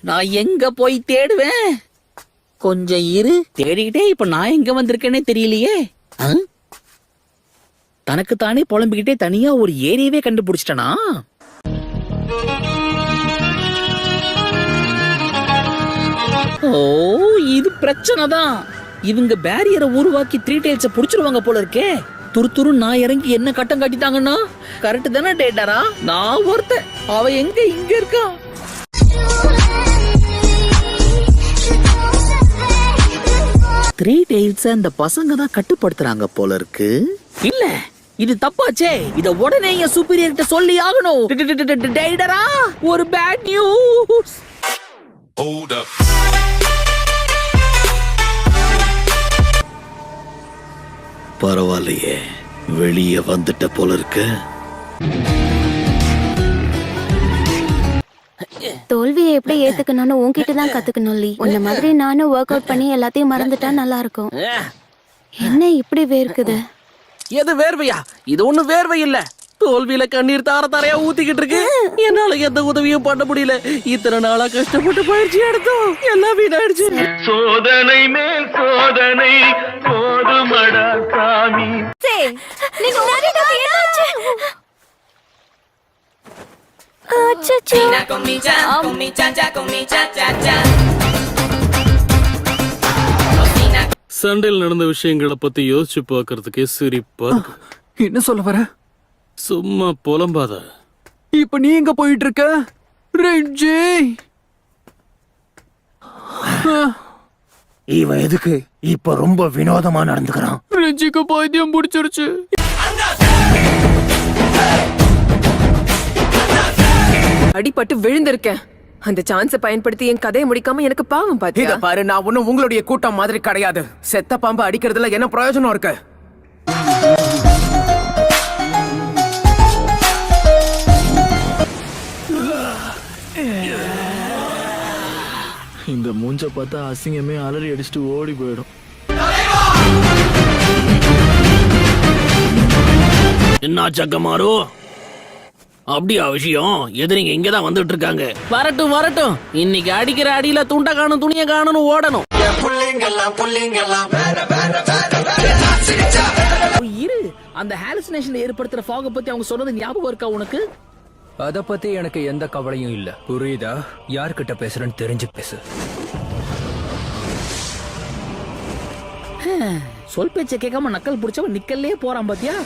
நான் எங்க போய் தேடுவேன்? கொஞ்சம் இரு, தேடிக்கிட்டே இப்ப நான் எங்க வந்திருக்கேனே தெரியலையே. தனக்கு தானே புலம்பிக்கிட்டே தனியா ஒரு ஏரியவே கண்டுபிடிச்சிட்டனா? ஓ, இது பிரச்சனை தான். இவங்க பேரியரை உருவாக்கி 3 டைல்ஸ புடிச்சிருவாங்க போல இருக்கே. துரு நான் இறங்கி என்ன கட்டம் காட்டிட்டாங்கன்னா கரெக்ட் தானே டேட்டாரா? நான் ஒருத்த, அவ எங்க இங்க இருக்கா? த்ரீ டெய்ல்ஸ் அந்த பசங்க தான் கட்டுப்படுத்துறாங்க போல இருக்கு. இல்ல, இது தப்பாச்சே. இத உடனே என் சூப்பீரியர் கிட்ட சொல்லி ஆகணும். டேடரா, ஒரு பேட் நியூஸ். பரவாயில்லையே, வெளியே வந்துட்ட போல இருக்கு. தோல்வியை எப்படி ஏத்துக்கணும்னு உன்கிட்ட தான் கத்துக்கணும். உன்ன மாதிரி நானும் ஒர்க் அவுட் பண்ணி எல்லாத்தையும் மறந்துட்டா நல்லா இருக்கும். என்ன இப்படி வேர்க்குது? எது வேர்வையா? இது ஒண்ணு வேர்வை இல்ல. தோல்வியில கண்ணீர் தாரையா ஊத்திக்கிட்டு இருக்கு. என்னால எந்த உதவியும் பண்ண முடியல. இத்தனை நாளா கஷ்டப்பட்டு பயிற்சி எடுத்தோம், எல்லாம் வீணாயிடுச்சு. சோதனை மேல் சோதனை போதுமடா சாமி. சண்டையில் நடந்த விஷயங்களை பத்தி யோசிச்சு பாக்குறதுக்கே சிரிப்பா. என்ன சொல்ல வர? சும்மா புலம்பாத. இப்ப நீ எங்க போயிட்டு இருக்க ரெஞ்சி? இவன் எதுக்கு இப்ப ரொம்ப வினோதமா நடந்துக்கிறான்? ரெஞ்சிக்கு பைத்தியம் பிடிச்சிருச்சு. அடிபட்டு விழுந்திருக்கேன். அந்த சான்ஸை பயன்படுத்தி என் கதையை முடிக்காம எனக்கு பாவம் பாத்தியா? இத பாரு, நான் ஒண்ணும் உங்களுடைய கூட்டம் மாதிரி கிடையாது. செத்த பாம்பு அடிக்கிறதுல என்ன பிரயோஜனம் இருக்கு? இந்த மூஞ்ச பார்த்தா அசிங்கமே அலறி அடிச்சுட்டு ஓடி போயிடும். என்ன சக்கமாரு, அப்படியா விஷயம்? எதிரிங்க இங்கதான் வந்துட்டு இருக்காங்க. வரட்டும் வரட்டும், இன்னைக்கு அடிக்கிற அடியில துண்ட காணும் துணிய காணும் ஓடணும். இரு, அந்த ஹாலுசினேஷன் ஏற்படுத்துற ஃபாக பத்தி அவங்க சொன்னது ஞாபகம் இருக்கா உனக்கு? அத பத்தி எனக்கு எந்த கவலையும் இல்ல. புரியுதா? யார்கிட்ட பேசுறேன்னு தெரிஞ்சு பேசு. சொல் பேச்ச கேட்காம நக்கல் புடிச்சவன் நிக்கல்லே போறான் பாத்தியா?